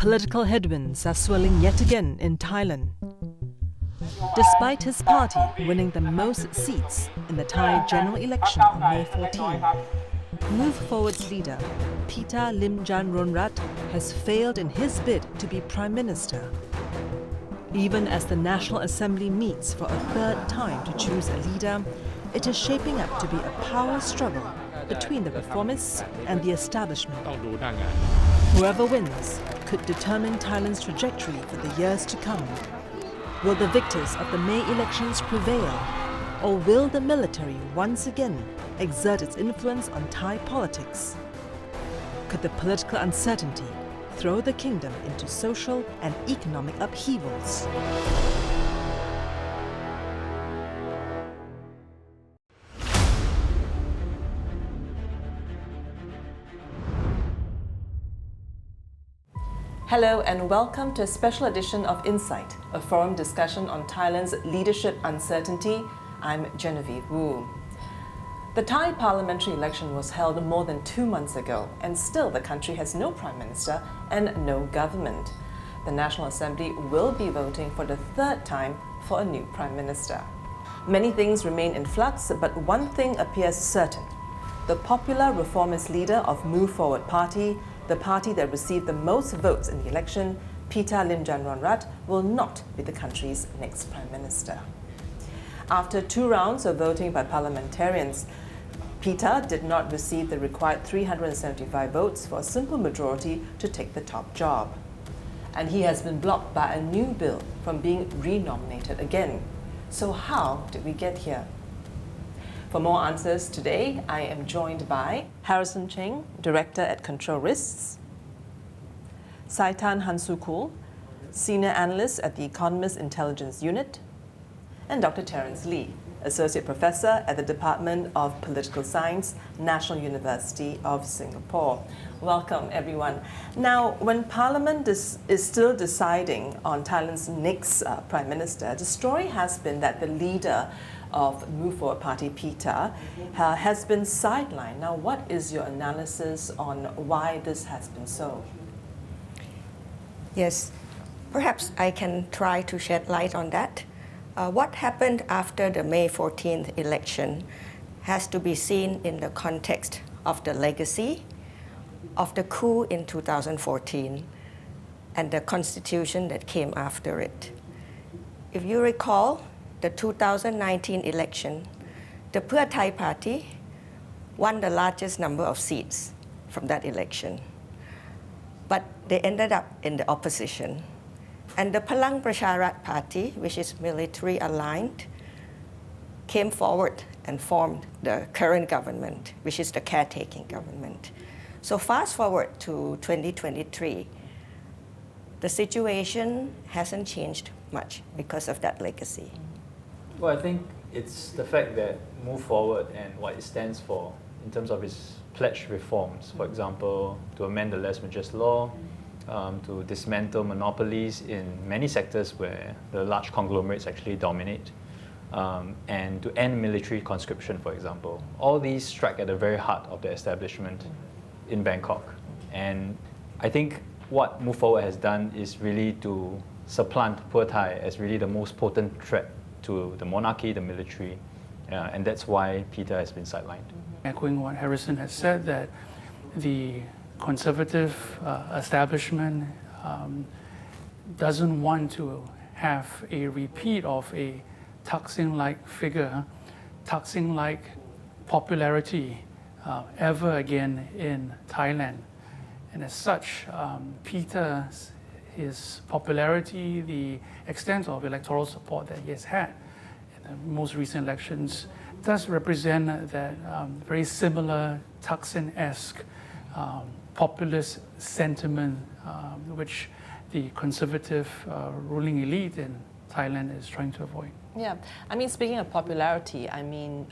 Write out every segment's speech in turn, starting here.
Political headwinds are swelling yet again in Thailand. Despite his party winning the most seats in the Thai general election on May 14, Move Forward's leader, Pita Limjaroenrat, has failed in his bid to be Prime Minister. Even as the National Assembly meets for a third time to choose a leader, it is shaping up to be a power struggle between the reformists and the establishment. Whoever wins could determine Thailand's trajectory for the years to come. Will the victors of the May elections prevail, or will the military once again exert its influence on Thai politics? Could the political uncertainty throw the kingdom into social and economic upheavals? Hello and welcome to a special edition of Insight, a forum discussion on Thailand's leadership uncertainty. I'm Genevieve Wu. The Thai parliamentary election was held more than 2 months ago, and still the country has no prime minister and no government. The National Assembly will be voting for the third time for a new prime minister. Many things remain in flux, but one thing appears certain. The popular reformist leader of Move Forward Party, the party that received the most votes in the election, Pita Limjaroenrat, will not be the country's next prime minister. After 2 rounds of voting by parliamentarians, Pita did not receive the required 375 votes for a simple majority to take the top job. And he has been blocked by a new bill from being re-nominated again. So how did we get here? For more answers today, I am joined by Harrison Cheng, Director at Control Risks, Saitan Hansukul, Senior Analyst at the Economist Intelligence Unit, and Dr. Terence Lee, Associate Professor at the Department of Political Science, National University of Singapore. Welcome, everyone. Now, when Parliament is still deciding on Thailand's next Prime Minister, the story has been that the leader of Move Forward Party, Pita, has been sidelined. Now, what is your analysis on why this has been so? Yes, perhaps I can try to shed light on that. What happened after the May 14th election has to be seen in the context of the legacy of the coup in 2014 and the constitution that came after it. If you recall, the 2019 election, the Pheu Thai party won the largest number of seats from that election. But they ended up in the opposition. And the Palang Pracharat party, which is military aligned, came forward and formed the current government, which is the caretaking government. So fast forward to 2023, the situation hasn't changed much because of that legacy. Well, I think it's the fact that Move Forward and what it stands for in terms of its pledged reforms, for example, to amend the Lèse-majesté law, to dismantle monopolies in many sectors where the large conglomerates actually dominate, and to end military conscription, for example. All these strike at the very heart of the establishment in Bangkok. And I think what Move Forward has done is really to supplant Pheu Thai as really the most potent threat to the monarchy, the military, and that's why Pita has been sidelined. Echoing what Harrison has said, that the conservative establishment doesn't want to have a repeat of a Thaksin-like figure, Thaksin-like popularity ever again in Thailand. And as such, Pita's his popularity, the extent of electoral support that he has had in the most recent elections does represent that very similar Thaksin-esque populist sentiment which the conservative ruling elite in Thailand is trying to avoid. Yeah, I mean, speaking of popularity, I mean,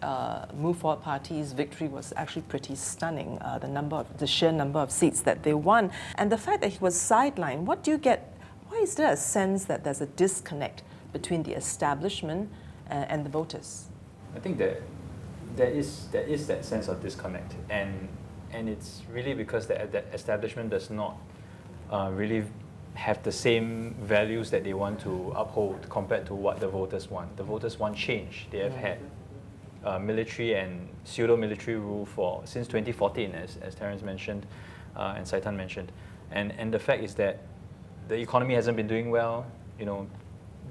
Move Forward Party's victory was actually pretty stunning. The sheer number of seats that they won, and the fact that he was sidelined. What do you get? Why is there a sense that there's a disconnect between the establishment and the voters? I think that there is that sense of disconnect, and it's really because the establishment does not really have the same values that they want to uphold compared to what the voters want. The voters want change. They have had military and pseudo-military rule since 2014, as Terence mentioned and Saitan mentioned. And the fact is that the economy hasn't been doing well.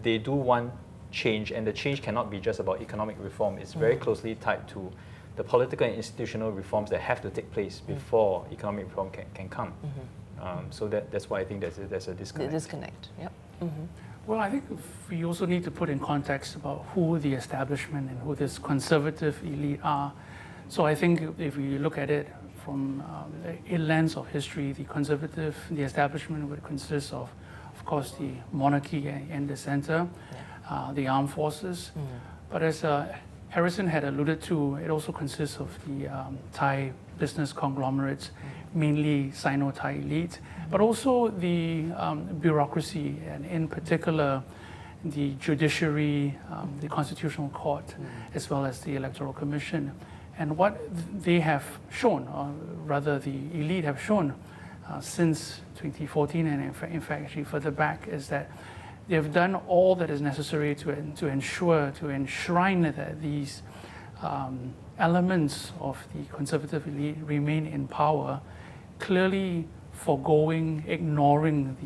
They do want change, and the change cannot be just about economic reform. It's very closely tied to the political and institutional reforms that have to take place before economic reform can come. So that's why I think there's a disconnect. The disconnect, yep. Well, I think we also need to put in context about who the establishment and who this conservative elite are. So I think if we look at it from a lens of history, the establishment would consist of course, the monarchy and the center, the armed forces. But as Harrison had alluded to, it also consists of the Thai business conglomerates, mainly Sino-Thai elite, but also the bureaucracy, and in particular, the judiciary, the constitutional court, as well as the electoral commission. And what they have shown, or rather the elite have shown since 2014, and in fact actually further back, is that they have done all that is necessary to enshrine that these elements of the conservative elite remain in power, clearly ignoring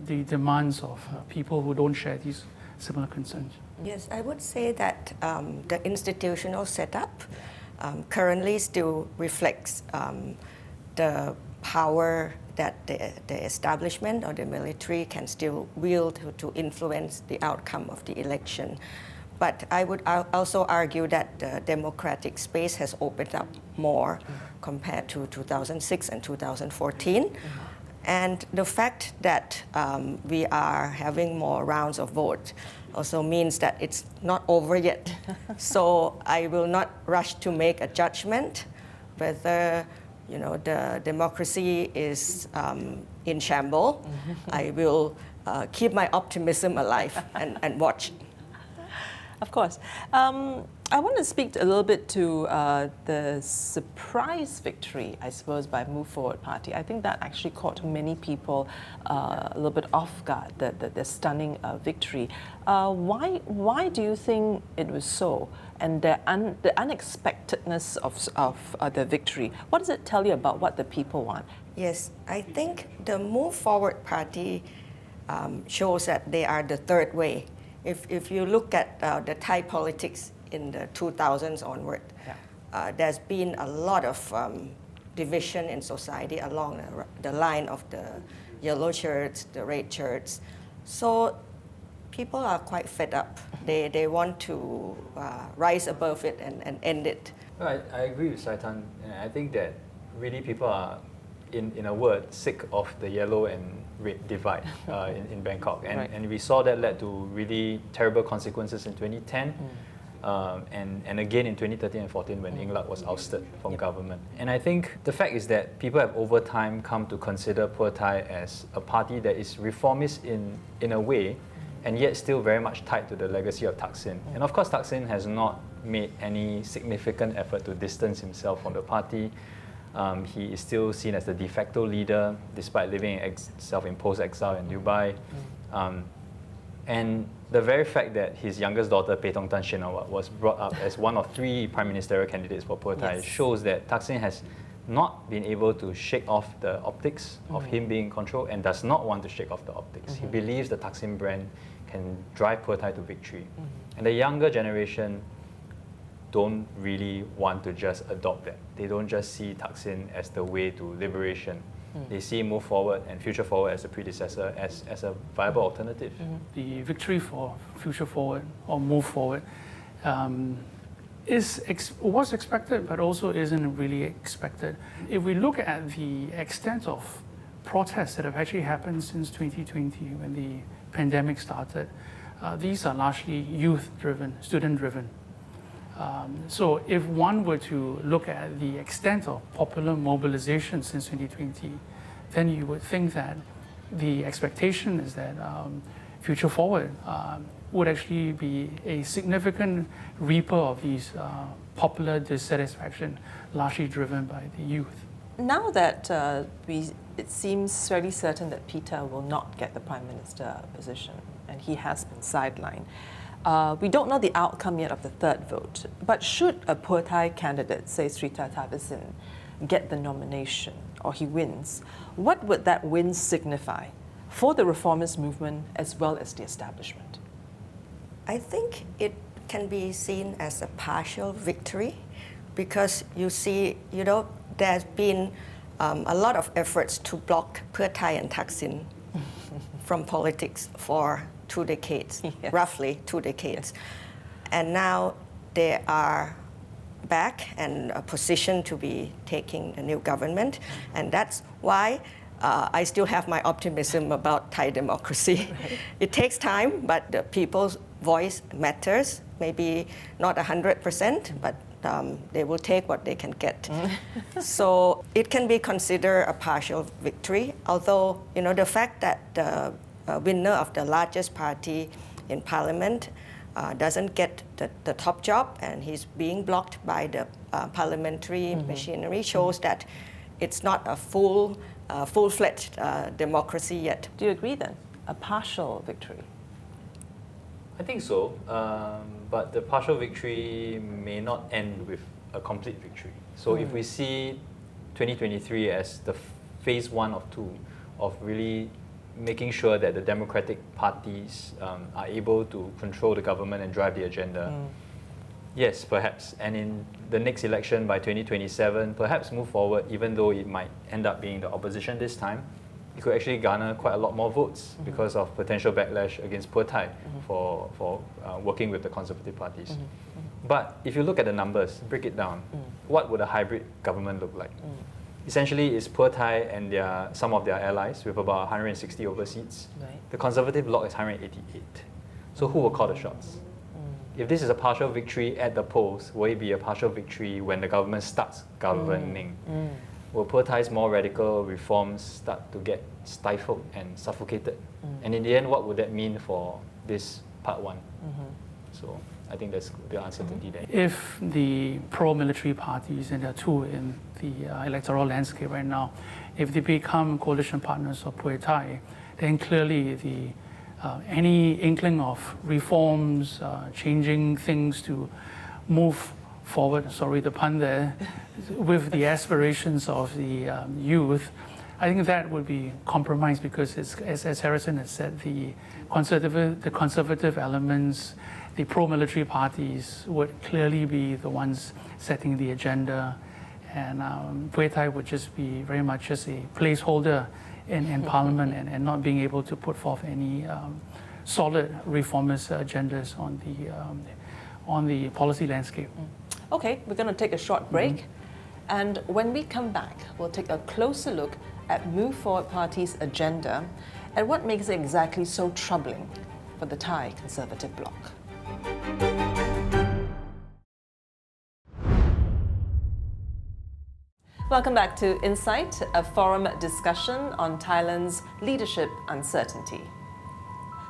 the demands of people who don't share these similar concerns. Yes, I would say that the institutional setup currently still reflects the power that the establishment or the military can still wield to influence the outcome of the election. But I would also argue that the democratic space has opened up more compared to 2006 and 2014. And the fact that we are having more rounds of vote also means that it's not over yet. So I will not rush to make a judgment whether the democracy is in shambles. I will keep my optimism alive and watch. Of course. I want to speak a little bit to the surprise victory, I suppose, by Move Forward Party. I think that actually caught many people a little bit off guard, the stunning victory. Why do you think it was so? And the unexpectedness of the victory, what does it tell you about what the people want? Yes, I think the Move Forward Party shows that they are the third way. If you look at the Thai politics in the 2000s onward, there's been a lot of division in society along the line of the yellow shirts, the red shirts. So people are quite fed up. They want to rise above it and end it. Well, I agree with Saitan. I think that really people are, in a word, sick of the yellow and red divide in Bangkok. And we saw that led to really terrible consequences in 2010 and again in 2013 and 14 when Yingluck was ousted from government. And I think the fact is that people have over time come to consider Pheu Thai as a party that is reformist in a way, and yet still very much tied to the legacy of Thaksin. And of course, Thaksin has not made any significant effort to distance himself from the party. He is still seen as the de facto leader, despite living in self-imposed exile in Dubai. And the very fact that his youngest daughter, Paetongtarn Shinawatra, was brought up as one of 3 prime ministerial candidates for Pheu Thai shows that Thaksin has not been able to shake off the optics of him being in control and does not want to shake off the optics. He believes the Thaksin brand can drive Pheu Thai to victory. And the younger generation don't really want to just adopt that. They don't just see Thaksin as the way to liberation. They see Move Forward and Future Forward as a predecessor, as a viable alternative. The victory for Future Forward or Move Forward was expected, but also isn't really expected. If we look at the extent of protests that have actually happened since 2020 when the pandemic started, these are largely youth-driven, student-driven. So if one were to look at the extent of popular mobilization since 2020, then you would think that the expectation is that Future Forward would actually be a significant reaper of these popular dissatisfaction, largely driven by the youth. Now that we it seems fairly certain that Pita will not get the Prime Minister position, and he has been sidelined. We don't know the outcome yet of the third vote, but should a Pheu Thai candidate, say Srettha Thavisin, get the nomination, or he wins, what would that win signify for the reformist movement as well as the establishment? I think it can be seen as a partial victory because you see, there's been a lot of efforts to block Pheu Thai and Thaksin from politics for 2 decades, Yes. roughly 2 decades. And now they are back and positioned to be taking a new government. And that's why I still have my optimism about Thai democracy. It takes time, but the people's voice matters. Maybe not 100%, but they will take what they can get. So it can be considered a partial victory, although the fact that the winner of the largest party in parliament doesn't get the top job and he's being blocked by the parliamentary machinery shows that it's not a full-fledged democracy yet. Do you agree then? A partial victory? I think so, but the partial victory may not end with a complete victory. So if we see 2023 as the phase 1 of 2 of really making sure that the democratic parties are able to control the government and drive the agenda, yes, perhaps. And in the next election by 2027, perhaps move forward, even though it might end up being the opposition this time, it could actually garner quite a lot more votes because of potential backlash against Pheu Thai for working with the conservative parties. But if you look at the numbers, break it down, what would a hybrid government look like? Essentially, it's Pheu Thai and some of their allies with about 160 over seats. Right. The conservative bloc is 188. So who will call the shots? If this is a partial victory at the polls, will it be a partial victory when the government starts governing? Will Pheu Thai's more radical reforms start to get stifled and suffocated? And in the end, what would that mean for this part 1? So I think there's the uncertainty there. If the pro-military parties, and there are 2 in the electoral landscape right now, if they become coalition partners of Pheu Thai, then clearly any inkling of reforms, changing things to move forward, sorry the pun there, with the aspirations of the youth, I think that would be compromised because, as Harrison has said, the conservative elements, the pro-military parties would clearly be the ones setting the agenda, and Pheu Thai would just be very much just a placeholder in Parliament and not being able to put forth any solid reformist agendas on the policy landscape. Okay, we're going to take a short break. And when we come back, we'll take a closer look at Move Forward Party's agenda and what makes it exactly so troubling for the Thai Conservative Bloc. Welcome back to Insight, a forum discussion on Thailand's leadership uncertainty.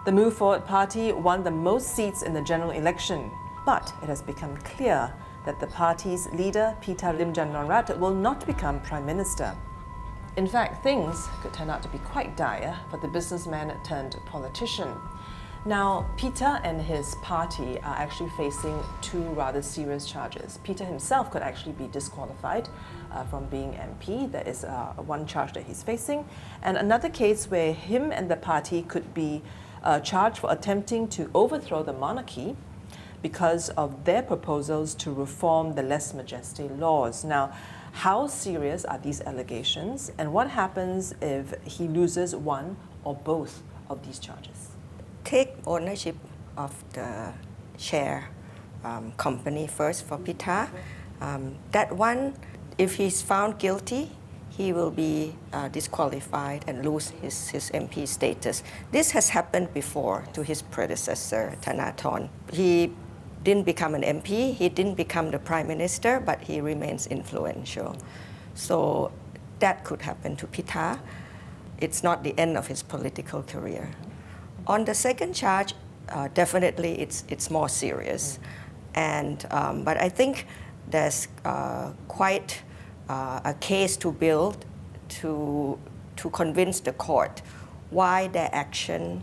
The Move Forward Party won the most seats in the general election, but it has become clear that the party's leader, Pita Limjaroenrat, will not become Prime Minister. In fact, things could turn out to be quite dire for the businessman turned politician. Now, Pita and his party are actually facing 2 rather serious charges. Pita himself could actually be disqualified from being MP. That is one charge that he's facing. And another case where him and the party could be charged for attempting to overthrow the monarchy because of their proposals to reform the Lèse-majesté laws. Now, how serious are these allegations, and what happens if he loses one or both of these charges? Take ownership of the share company first for Pita. That one, if he's found guilty, he will be disqualified and lose his MP status. This has happened before to his predecessor, Thanathorn. He didn't become an MP, he didn't become the Prime Minister, but he remains influential. So that could happen to Pita. It's not the end of his political career. On the second charge, definitely it's more serious. But I think there's quite a case to build to to convince the court why their action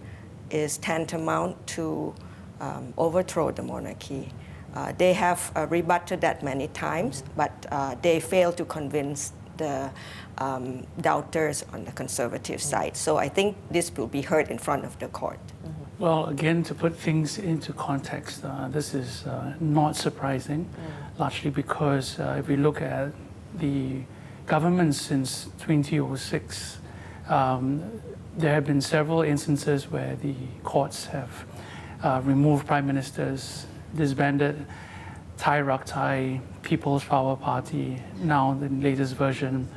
is tantamount to overthrow the monarchy. They have rebutted that many times, but they fail to convince the doubters on the conservative side. So I think this will be heard in front of the court. Well, again, to put things into context, this is not surprising, largely because if we look at the government since 2006, there have been several instances where the courts have removed prime ministers, disbanded Thai Rak Thai, People's Power Party, now the latest version,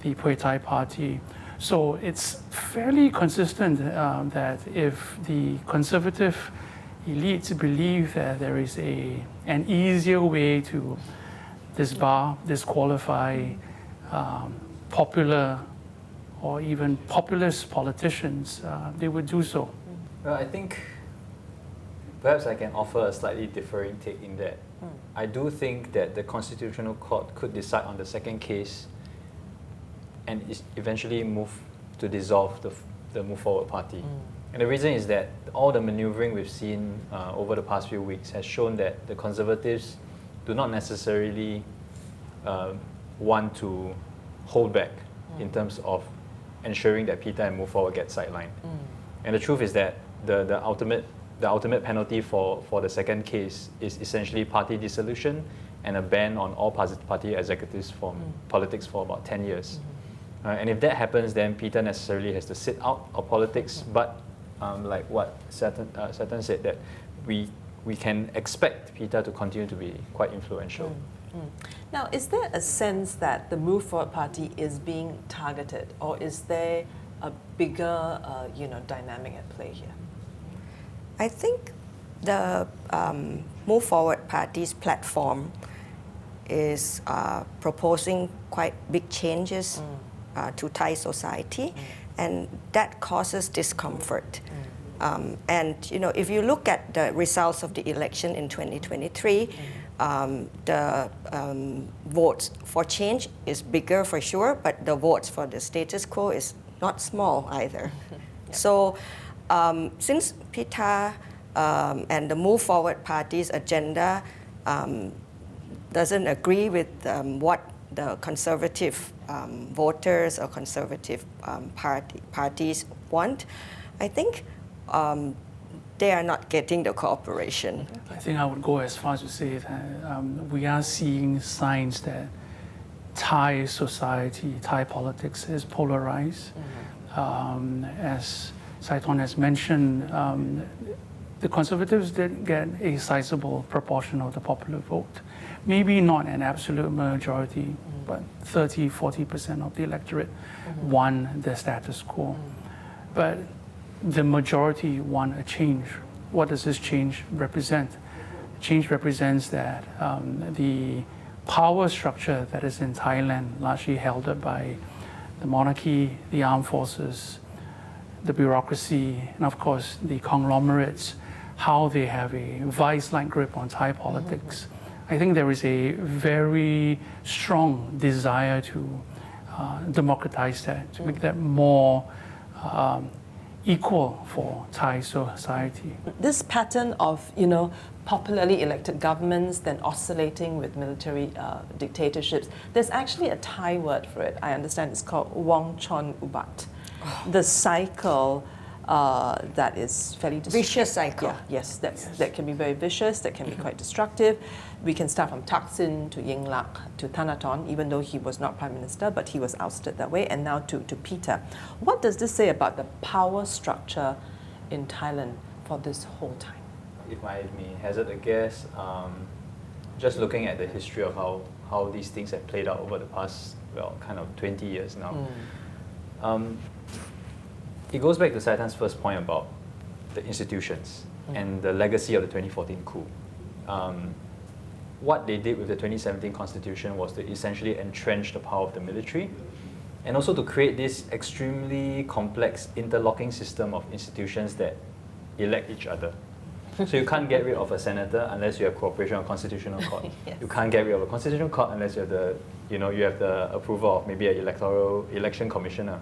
the Pheu Thai Party. So it's fairly consistent that if the conservative elites believe that there is an easier way to disbar, disqualify popular or even populist politicians, they would do so. Well, I think perhaps I can offer a slightly differing take in that I do think that the Constitutional Court could decide on the second case and eventually move to dissolve the Move Forward Party. And the reason is that all the maneuvering we've seen over the past few weeks has shown that the Conservatives do not necessarily want to hold back in terms of ensuring that Pita and Move Forward get sidelined. And the truth is that the ultimate penalty for the second case is essentially party dissolution and a ban on all party executives from politics for about 10 years. And if that happens, then Pita necessarily has to sit out of politics. But like what Saturn said, that we can expect Pita to continue to be quite influential. Now, is there a sense that the Move Forward Party is being targeted, or is there a bigger, dynamic at play here? I think the Move Forward Party's platform is proposing quite big changes to Thai society, and that causes discomfort. And if you look at the results of the election in 2023, the votes for change is bigger for sure, but the votes for the status quo is not small either. So since Pita and the Move Forward Party's agenda doesn't agree with what the conservative voters or conservative parties want, I think they are not getting the cooperation. I think I would go as far as to say that we are seeing signs that Thai society, Thai politics is polarized. As Saiton has mentioned, the Conservatives did get a sizable proportion of the popular vote. Maybe not an absolute majority, but 30-40% of the electorate won the status quo. But the majority want a change. What does this change represent? Change represents that the power structure that is in Thailand, largely held up by the monarchy, the armed forces, the bureaucracy, and of course the conglomerates, how they have a vice-like grip on Thai politics. I think there is a very strong desire to democratize that, to make that more equal for Thai society. This pattern of, popularly elected governments then oscillating with military dictatorships, there's actually a Thai word for it. I understand it's called Wong Chon Ubat. The cycle that is fairly destructive. Vicious cycle. Yeah, yes, that can be very vicious, that can be quite destructive. We can start from Thaksin to Yingluck to Thanathorn, even though he was not prime minister, but he was ousted that way, and now to Pita. What does this say about the power structure in Thailand for this whole time? If I may hazard a guess, just looking at the history of how these things have played out over the past, kind of 20 years now, it goes back to Saitan's first point about the institutions and the legacy of the 2014 coup. What they did with the 2017 constitution was to essentially entrench the power of the military and also to create this extremely complex interlocking system of institutions that elect each other. So you can't get rid of a senator unless you have cooperation of constitutional court. Yes. You can't get rid of a constitutional court unless you have the, you have the approval of maybe an election commissioner.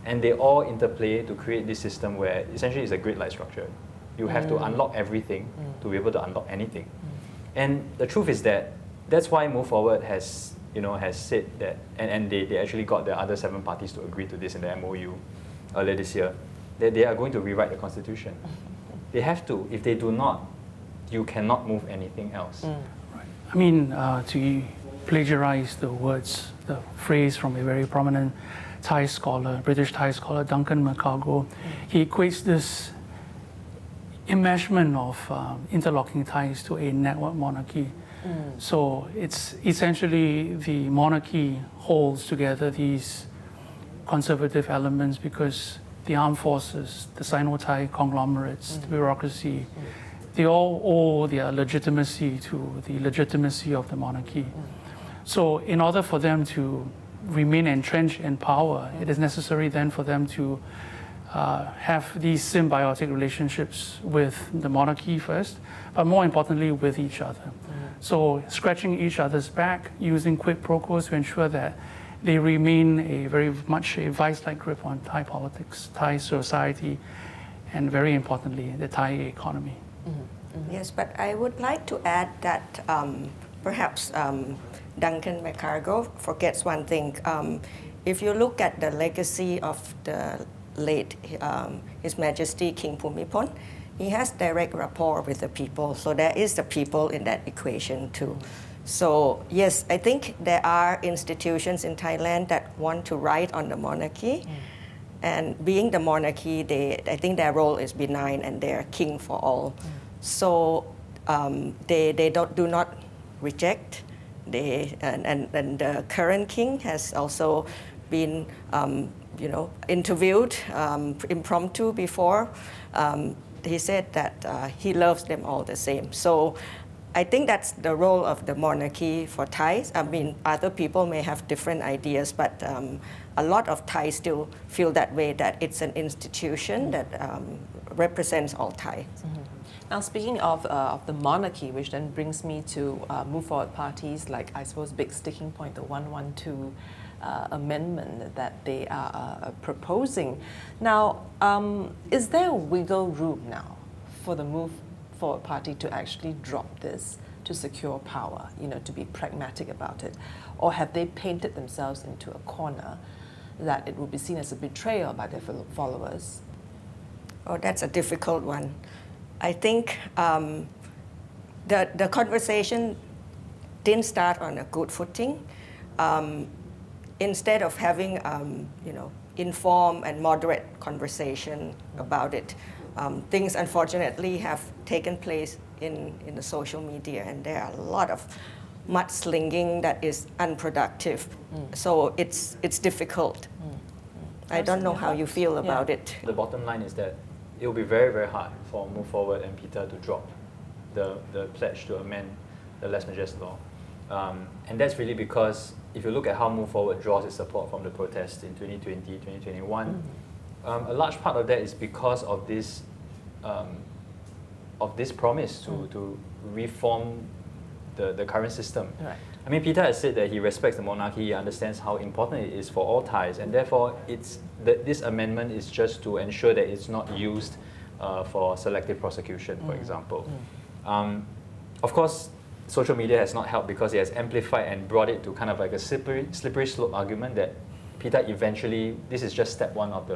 And they all interplay to create this system where essentially it's a grid-like structure. You have to unlock everything to be able to unlock anything. And the truth is that that's why Move Forward has said that, and they actually got the other 7 parties to agree to this in the MOU earlier this year, that they are going to rewrite the Constitution. They have to. If they do not, you cannot move anything else. Right. I mean, to plagiarize the words, the phrase from a very prominent Thai scholar, British Thai scholar, Duncan McCargo, he equates this enmeshment of interlocking ties to a network monarchy. So it's essentially the monarchy holds together these conservative elements because the armed forces, the Sino-Thai conglomerates, the bureaucracy, they all owe their legitimacy to the legitimacy of the monarchy. So in order for them to remain entrenched in power, it is necessary then for them to have these symbiotic relationships with the monarchy first, but more importantly with each other. So scratching each other's back, using quid pro quos to ensure that they remain a very much a vice-like grip on Thai politics, Thai society, and very importantly, the Thai economy. Yes, but I would like to add that perhaps Duncan McCargo forgets one thing. If you look at the legacy of the late His Majesty King Bhumibol, he has direct rapport with the people. So there is the people in that equation too. So yes, I think there are institutions in Thailand that want to ride on the monarchy. And being the monarchy, I think their role is benign and they're king for all. So they do not reject. And the current king has also been interviewed impromptu before. He said that he loves them all the same. So I think that's the role of the monarchy for Thais. I mean, other people may have different ideas, but a lot of Thais still feel that way, that it's an institution that represents all Thais. Now, speaking of the monarchy, which then brings me to Move Forward parties, like I suppose big sticking point, the 112 amendment that they are proposing. Now, is there a wiggle room now for the Move Forward party to actually drop this to secure power, to be pragmatic about it? Or have they painted themselves into a corner that it will be seen as a betrayal by their followers? Oh, that's a difficult one. I think the conversation didn't start on a good footing. Instead of having informed and moderate conversation about it, things unfortunately have taken place in the social media, and there are a lot of mudslinging that is unproductive. So it's difficult. I don't know how you feel about it. The bottom line is that it will be very, very hard for Move Forward and Pita to drop the pledge to amend the Lèse-majesté law. And that's really because if you look at how Move Forward draws its support from the protests in 2020, 2021, a large part of that is because of this promise to reform the current system. Right. I mean, Pita has said that he respects the monarchy, he understands how important it is for all Thais, and therefore this amendment is just to ensure that it's not used for selective prosecution, for example. Of course, social media has not helped because it has amplified and brought it to kind of like a slippery slope argument that Pita eventually, this is just step one of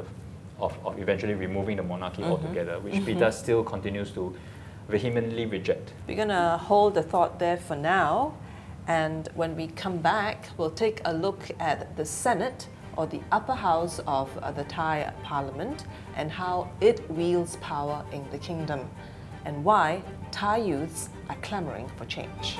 eventually removing the monarchy altogether, which Pita still continues to vehemently reject. We're going to hold the thought there for now, and when we come back, we'll take a look at the Senate, or the upper house of the Thai Parliament, and how it wields power in the kingdom, and why Thai youths are clamoring for change.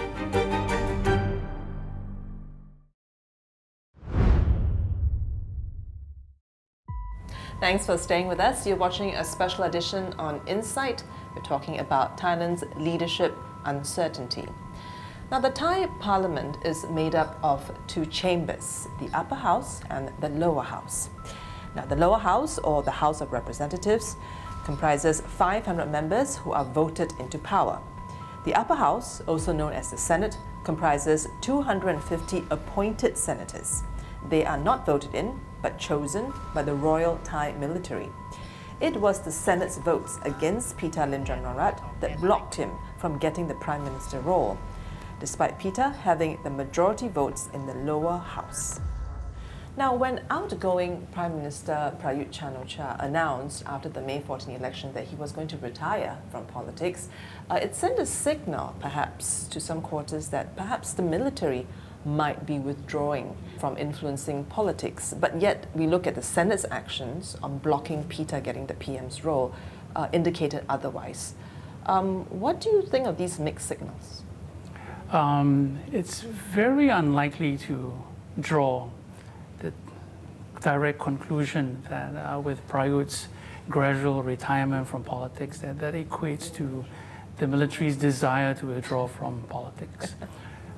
Thanks for staying with us. You're watching a special edition on Insight. We're talking about Thailand's leadership uncertainty. Now, the Thai Parliament is made up of 2 chambers, the upper house and the lower house. Now, the lower house, or the House of Representatives, comprises 500 members who are voted into power. The upper house, also known as the Senate, comprises 250 appointed senators. They are not voted in, but chosen by the Royal Thai military. It was the Senate's votes against Pita Limjaroenrat that blocked him from getting the Prime Minister role, despite Pita having the majority votes in the lower house. Now, when outgoing Prime Minister Prayut Chan-o-cha announced after the May 14 election that he was going to retire from politics, it sent a signal, perhaps, to some quarters that perhaps the military might be withdrawing from influencing politics. But yet, we look at the Senate's actions on blocking Pita getting the PM's role, indicated otherwise. What do you think of these mixed signals? It's very unlikely to draw the direct conclusion that with Prayut's gradual retirement from politics, that equates to the military's desire to withdraw from politics.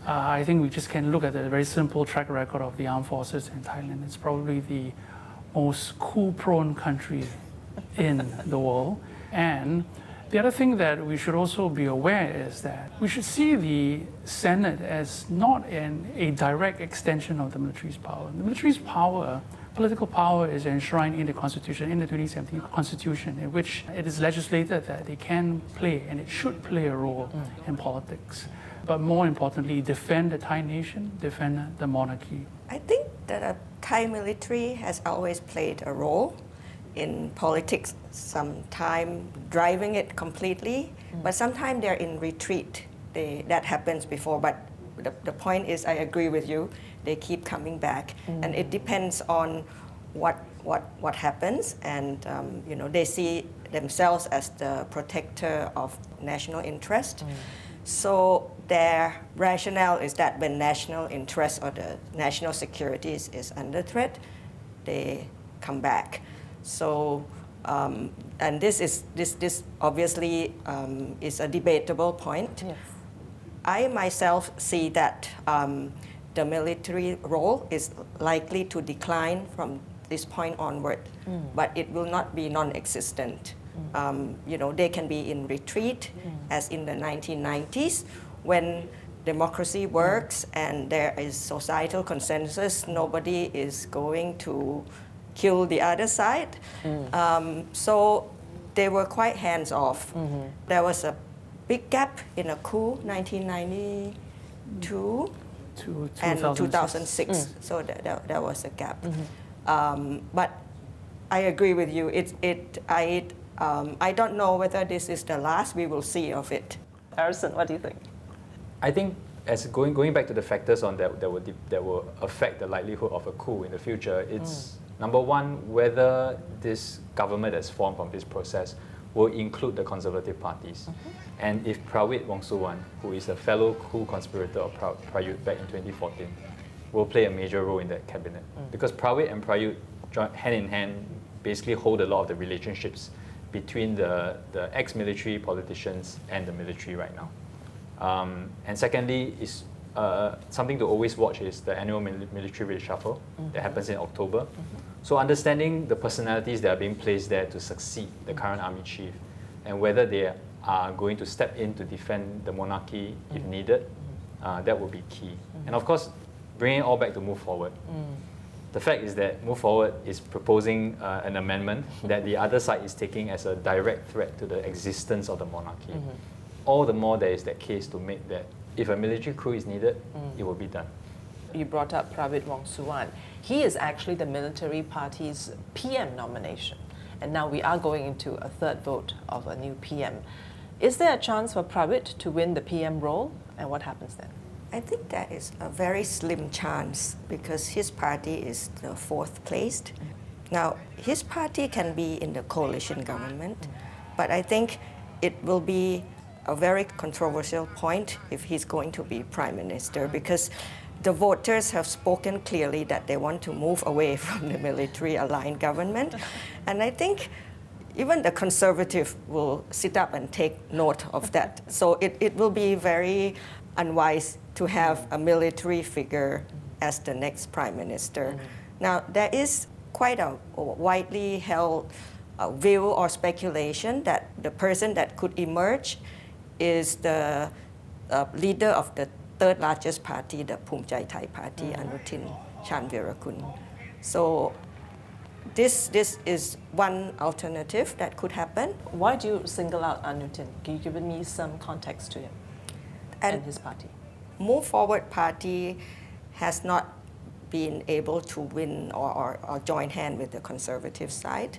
I think we just can look at the very simple track record of the armed forces in Thailand. It's probably the most coup-prone country in the world. And the other thing that we should also be aware is that we should see the Senate as not a direct extension of the military's power. The military's power, political power, is enshrined in the Constitution, in the 2017 Constitution, in which it is legislated that they can play and it should play a role in politics. But more importantly, defend the Thai nation, defend the monarchy. I think that the Thai military has always played a role in politics, sometimes driving it completely, but sometimes they're in retreat. That happens before, but the point is, I agree with you, they keep coming back. And it depends on what happens, and they see themselves as the protector of national interest. So their rationale is that when national interest or the national security is under threat, they come back. So, and this obviously is a debatable point. Yes. I myself see that the military role is likely to decline from this point onward, but it will not be non-existent. They can be in retreat, as in the 1990s, when democracy works and there is societal consensus, nobody is going to kill the other side. So they were quite hands-off. There was a big gap in a coup, 1992 and 2006. So there was a gap. But I agree with you. I don't know whether this is the last we will see of it. Harrison, what do you think? I think as going back to the factors on that will affect the likelihood of a coup in the future, it's number one, whether this government that's formed from this process will include the conservative parties. And if Prawit Wongsuwan, who is a fellow coup conspirator of Prayut back in 2014, will play a major role in that cabinet. Because Prawit and Prayut hand in hand basically hold a lot of the relationships between the ex-military politicians and the military right now. And secondly, is something to always watch is the annual military reshuffle that happens in October. So understanding the personalities that are being placed there to succeed the current army chief and whether they are going to step in to defend the monarchy if needed, that will be key. And of course, bringing it all back to Move Forward. The fact is that Move Forward is proposing an amendment that the other side is taking as a direct threat to the existence of the monarchy. All the more there is that case to make that if a military coup is needed, it will be done. You brought up Prawit Wongsuwan. He is actually the military party's PM nomination. And now we are going into a third vote of a new PM. Is there a chance for Prawit to win the PM role? And what happens then? I think that is a very slim chance because his party is the fourth placed. Now, his party can be in the coalition government, but I think it will be a very controversial point if he's going to be prime minister because the voters have spoken clearly that they want to move away from the military-aligned government. And I think even the conservative will sit up and take note of that. So it will be very unwise to have a military figure as the next prime minister. Now, there is quite a widely held view or speculation that the person that could emerge is the leader of the third largest party, the Phumchai Thai party, Anutin Chanvirakul. So This is one alternative that could happen. Why do you single out Anutin? Can you give me some context to him and his party? Move Forward Party has not been able to win or join hand with the conservative side.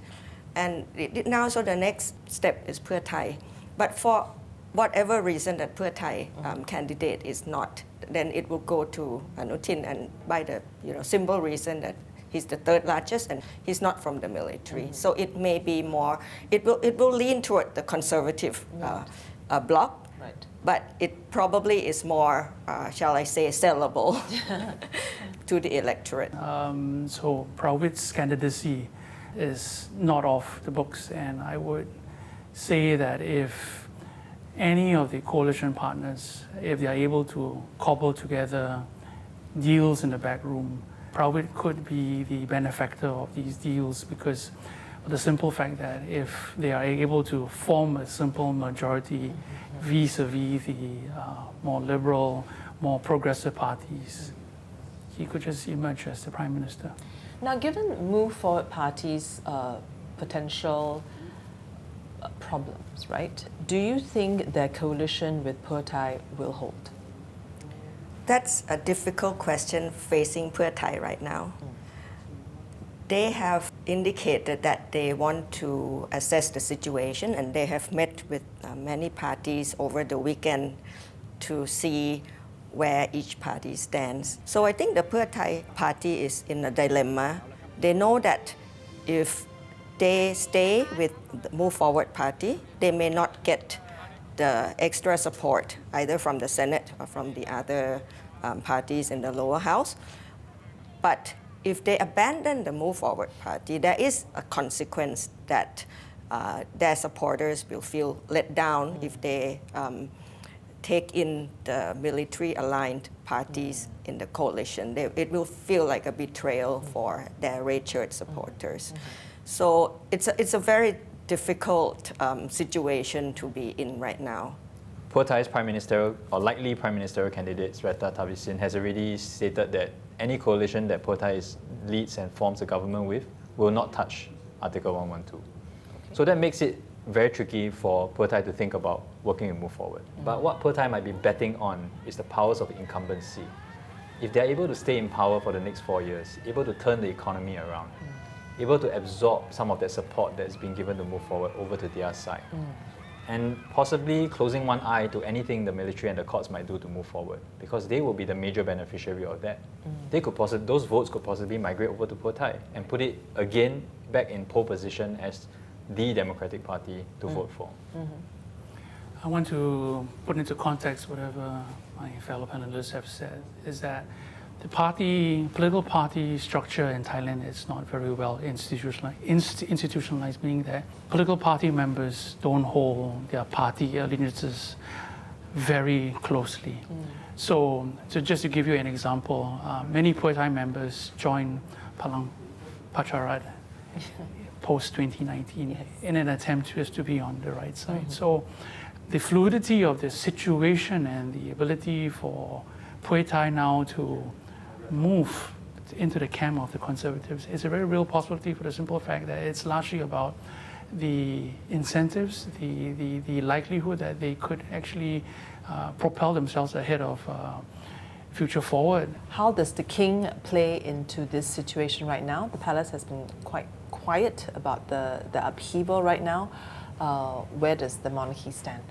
And now, so the next step is Pheu Thai. But for whatever reason that Pheu Thai candidate is not, then it will go to Anutin, and by the simple reason that he's the third largest and he's not from the military. So it may be more, it will lean toward the conservative bloc. Right. But it probably is more, shall I say, sellable to the electorate. So Prawit's candidacy is not off the books, and I would say that if any of the coalition partners, if they are able to cobble together deals in the back room, Prawit could be the benefactor of these deals, because of the simple fact that if they are able to form a simple majority vis-a-vis the more liberal, more progressive parties, he could just emerge as the Prime Minister. Now, given Move Forward Party's potential problems, right, do you think their coalition with Pheu Thai will hold? That's a difficult question facing Pheu Thai right now. They have indicated that they want to assess the situation, and they have met with many parties over the weekend to see where each party stands. So I think the Pheu Thai party is in a dilemma. They know that if they stay with the Move Forward Party, they may not get the extra support either from the Senate or from the other parties in the lower house. But if they abandon the Move Forward Party, there is a consequence that their supporters will feel let down if they take in the military-aligned parties in the coalition. It will feel like a betrayal for their red shirt supporters. So it's a very difficult situation to be in right now. Pheu Thai's Prime Ministerial, or likely Prime Ministerial candidate, Srettha Thavisin, has already stated that any coalition that Pheu Thai leads and forms a government with will not touch Article 112. Okay. So that makes it very tricky for Pheu Thai to think about working and move forward. But what Pheu Thai might be betting on is the powers of incumbency. If they're able to stay in power for the next 4 years, able to turn the economy around, able to absorb some of that support that's been given to move forward over to their side, and possibly closing one eye to anything the military and the courts might do to move forward, because they will be the major beneficiary of that. They could those votes could possibly migrate over to Pheu Thai and put it again back in pole position as the Democratic Party to vote for. I want to put into context whatever my fellow panelists have said, is that the political party structure in Thailand is not very well institutionalized, meaning that political party members don't hold their party allegiances very closely. So just to give you an example, many Pheu Thai members joined Palang Pacharat post-2019 in an attempt just to be on the right side. So the fluidity of the situation and the ability for Pheu Thai now to move into the camp of the conservatives is a very real possibility, for the simple fact that it's largely about the incentives, the likelihood that they could actually propel themselves ahead of future forward. How does the king play into this situation right now? The palace has been quite quiet about the upheaval right now. Where does the monarchy stand?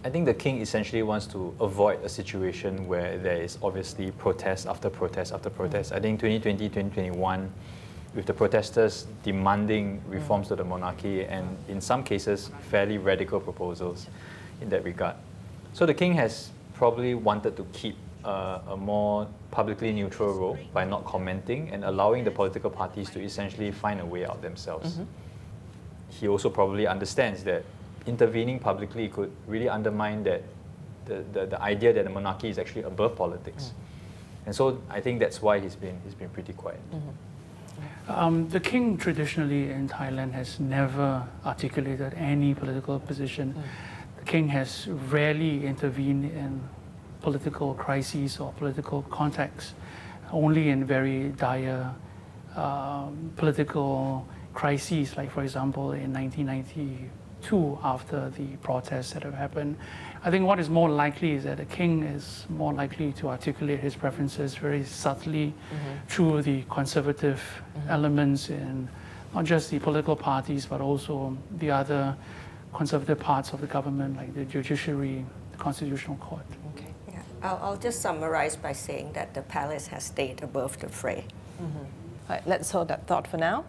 I think the king essentially wants to avoid a situation where there is obviously protest after protest after protest. I think 2020, 2021, with the protesters demanding reforms to the monarchy, and in some cases fairly radical proposals in that regard. So the king has probably wanted to keep a more publicly neutral role by not commenting and allowing the political parties to essentially find a way out themselves. He also probably understands that intervening publicly could really undermine that the idea that the monarchy is actually above politics. And so I think that's why he's been pretty quiet. The king traditionally in Thailand has never articulated any political position. The king has rarely intervened in political crises or political contexts, only in very dire political crises, like for example in 1992 after the protests that have happened. I think what is more likely is that the king is more likely to articulate his preferences very subtly through the conservative elements in not just the political parties, but also the other conservative parts of the government, like the judiciary, the constitutional court. Okay. Yeah. I'll just summarize by saying that the palace has stayed above the fray. All right, let's hold that thought for now.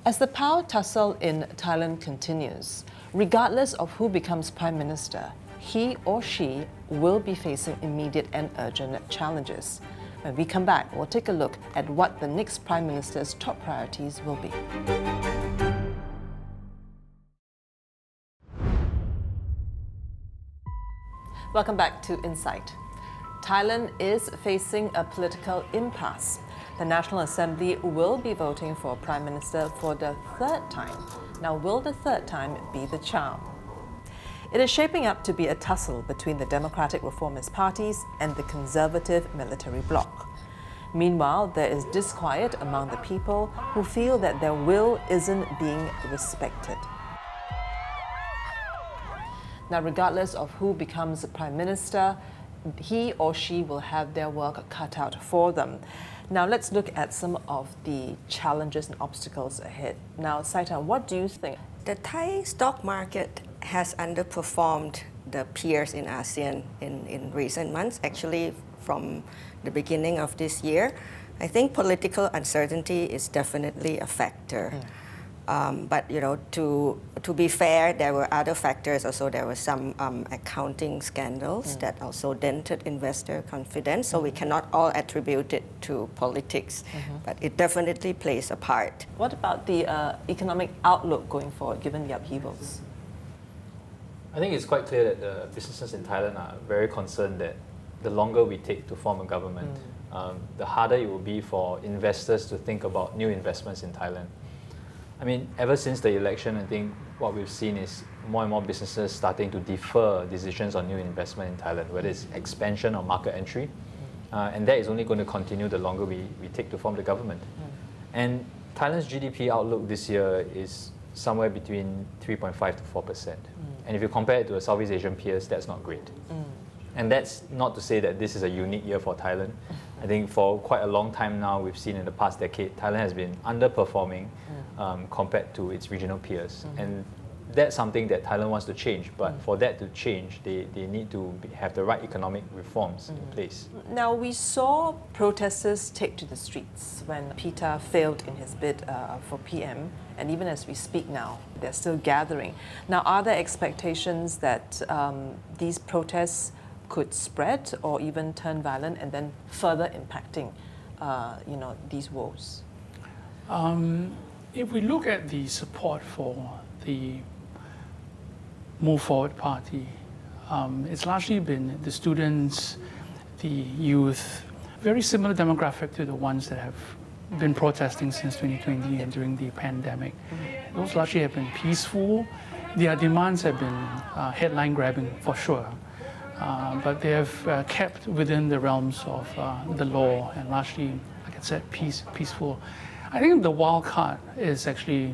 As the power tussle in Thailand continues, regardless of who becomes prime minister, he or she will be facing immediate and urgent challenges. When we come back, we'll take a look at what the next prime minister's top priorities will be. Welcome back to Insight. Thailand is facing a political impasse. The National Assembly will be voting for a prime minister for the third time. Now, will the third time be the charm? It is shaping up to be a tussle between the Democratic Reformist parties and the conservative military bloc. Meanwhile, there is disquiet among the people who feel that their will isn't being respected. Now, regardless of who becomes prime minister, he or she will have their work cut out for them. Now, let's look at some of the challenges and obstacles ahead. Now, Saitan, what do you think? The Thai stock market has underperformed the peers in ASEAN in recent months, actually from the beginning of this year. I think political uncertainty is definitely a factor. But to be fair, there were other factors also. There were some accounting scandals that also dented investor confidence. So we cannot all attribute it to politics, but it definitely plays a part. What about the economic outlook going forward, given the upheavals? I think it's quite clear that the businesses in Thailand are very concerned that the longer we take to form a government, the harder it will be for investors to think about new investments in Thailand. I mean, ever since the election, I think what we've seen is more and more businesses starting to defer decisions on new investment in Thailand, whether it's expansion or market entry. And that is only going to continue the longer we take to form the government. And Thailand's GDP outlook this year is somewhere between 3.5 to 4%. And if you compare it to the Southeast Asian peers, that's not great. And that's not to say that this is a unique year for Thailand. I think for quite a long time now, we've seen in the past decade, Thailand has been underperforming compared to its regional peers. And that's something that Thailand wants to change. But for that to change, they need to have the right economic reforms in place. Now, we saw protesters take to the streets when Pita failed in his bid for PM. And even as we speak now, they're still gathering. Now, are there expectations that these protests could spread or even turn violent and then further impacting these woes? If we look at the support for the Move Forward Party, it's largely been the students, the youth, very similar demographic to the ones that have been protesting since 2020 and during the pandemic. Those largely have been peaceful. Their demands have been headline grabbing for sure. But they have kept within the realms of the law and largely, like I said, peaceful. I think the wild card is actually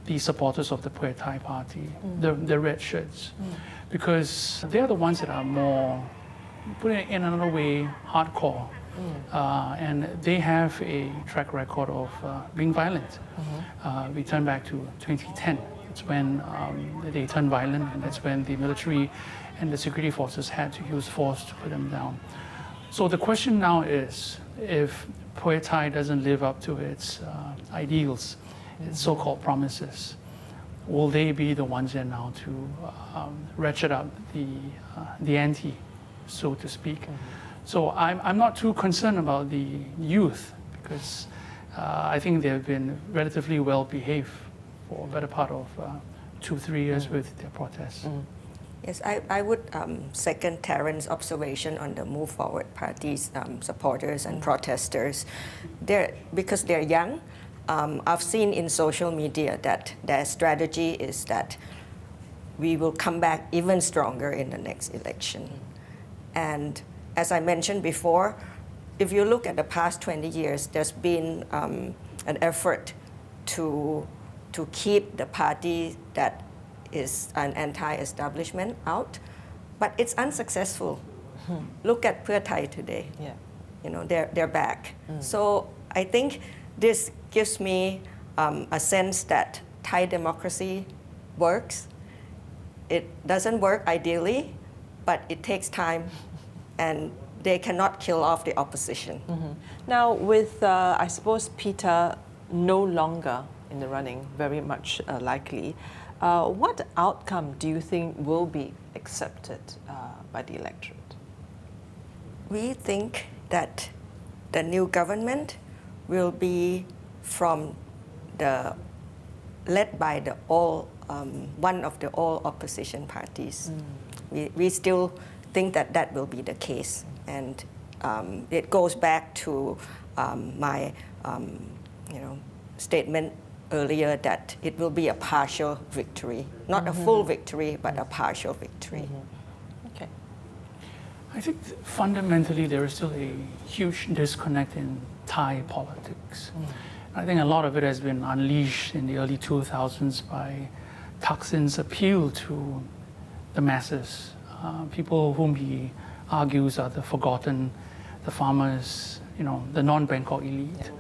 the supporters of the Pheu Thai party, the red shirts, because they're the ones that are more, putting it in another way, hardcore. And they have a track record of being violent. We turn back to 2010. It's when they turned violent, and that's when the military and the security forces had to use force to put them down. So the question now is, if Pheu Thai doesn't live up to its ideals, its so-called promises, will they be the ones that now to ratchet up the ante, so to speak? So I'm not too concerned about the youth, because I think they've been relatively well behaved for a better part of 2-3 years with their protests. Yes, I would second Terrence's observation on the Move Forward Party's supporters and protesters. Because they're young, I've seen in social media that their strategy is that we will come back even stronger in the next election. And as I mentioned before, if you look at the past 20 years, there's been an effort to keep the party that is an anti-establishment out, but it's unsuccessful. Look at Pheu Thai today. Yeah. You know, they're back. So I think this gives me a sense that Thai democracy works. It doesn't work ideally, but it takes time, and they cannot kill off the opposition. Now, with, I suppose, Pita no longer in the running, very much likely, what outcome do you think will be accepted by the electorate? We think that the new government will be led by the one of the all opposition parties. We still think that will be the case, and it goes back to my statement earlier that it will be a partial victory, not a full victory, but a partial victory. Okay. I think fundamentally there is still a huge disconnect in Thai politics. I think a lot of it has been unleashed in the early 2000s by Thaksin's appeal to the masses, people whom he argues are the forgotten, the farmers, the non-Bangkok elite,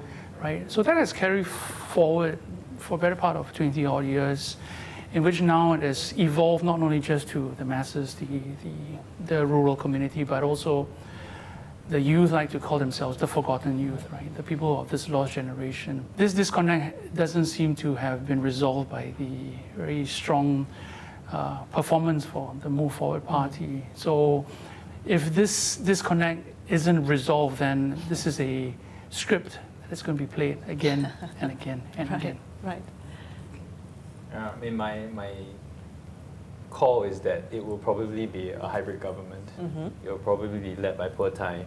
right? So that has carried forward for a better part of 20 odd years, in which now it has evolved not only just to the masses, the rural community, but also the youth like to call themselves the forgotten youth, right? The people of this lost generation. This disconnect doesn't seem to have been resolved by the very strong performance for the Move Forward Party. So if this disconnect isn't resolved, then this is a script that's going to be played again and again and again. Right. I mean, my call is that it will probably be a hybrid government. It will probably be led by Pheu Thai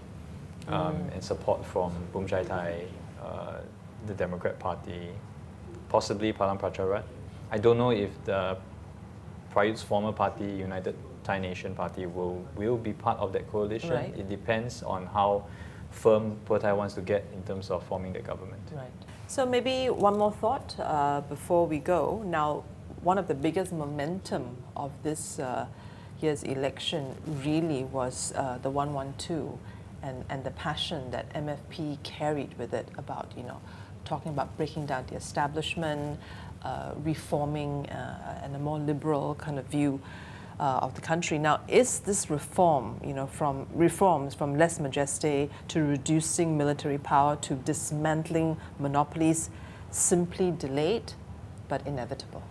and support from Bum Chai Thai, the Democrat Party, possibly Palang Pracharat. I don't know if the Prayut's former party, United Thai Nation Party, will be part of that coalition. Right. It depends on how firm Pheu Thai wants to get in terms of forming the government. Right. So maybe one more thought before we go. Now, one of the biggest momentum of this year's election really was the 112 and the passion that MFP carried with it about, talking about breaking down the establishment, reforming and a more liberal kind of view of the country. Now, is this reform, from reforms from Lèse-majesté to reducing military power to dismantling monopolies, simply delayed but inevitable?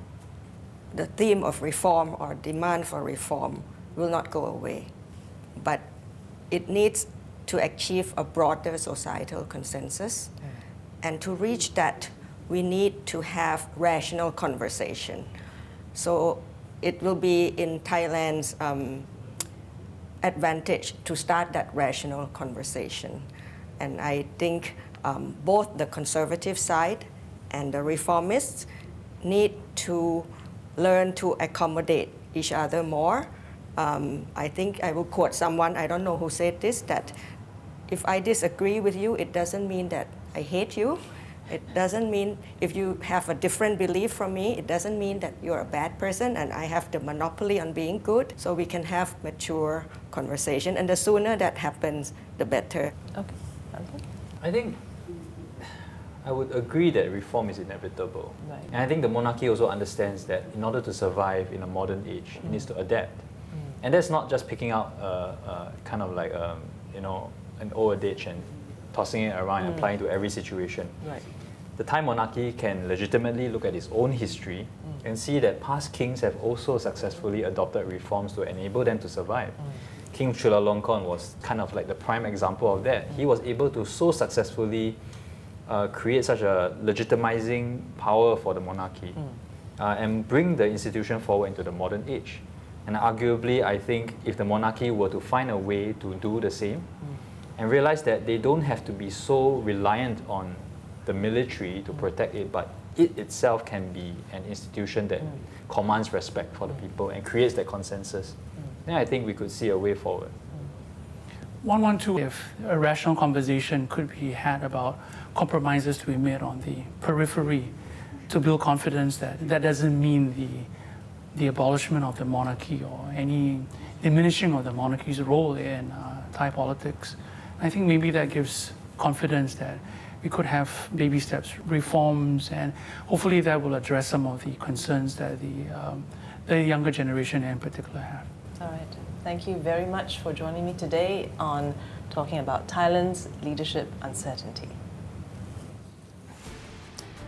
The theme of reform or demand for reform will not go away, but it needs to achieve a broader societal consensus. And to reach that, we need to have rational conversation. So it will be in Thailand's advantage to start that rational conversation. And I think both the conservative side and the reformists need to learn to accommodate each other more. I think I will quote someone, I don't know who said this, that if I disagree with you, it doesn't mean that I hate you. It doesn't mean if you have a different belief from me, it doesn't mean that you're a bad person and I have the monopoly on being good. So we can have mature conversation, and the sooner that happens, the better. Okay. I think I would agree that reform is inevitable. Right. And I think the monarchy also understands that in order to survive in a modern age, it needs to adapt. And that's not just picking out kind of like an old adage and tossing it around and applying to every situation. Right. The Thai monarchy can legitimately look at its own history and see that past kings have also successfully adopted reforms to enable them to survive. King Chulalongkorn was kind of like the prime example of that. He was able to so successfully create such a legitimizing power for the monarchy and bring the institution forward into the modern age. And arguably, I think if the monarchy were to find a way to do the same and realize that they don't have to be so reliant on the military to protect it, but it itself can be an institution that commands respect for the people and creates that consensus, then I think we could see a way forward. 112, if a rational conversation could be had about compromises to be made on the periphery to build confidence that that doesn't mean the abolishment of the monarchy or any diminishing of the monarchy's role in Thai politics. I think maybe that gives confidence that we could have baby steps, reforms, and hopefully that will address some of the concerns that the younger generation in particular have. All right. Thank you very much for joining me today on talking about Thailand's leadership uncertainty.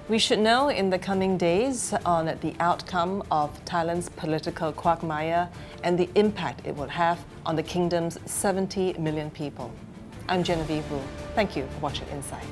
We should know in the coming days on the outcome of Thailand's political quagmire and the impact it will have on the kingdom's 70 million people. I'm Genevieve Wu. Thank you for watching Inside.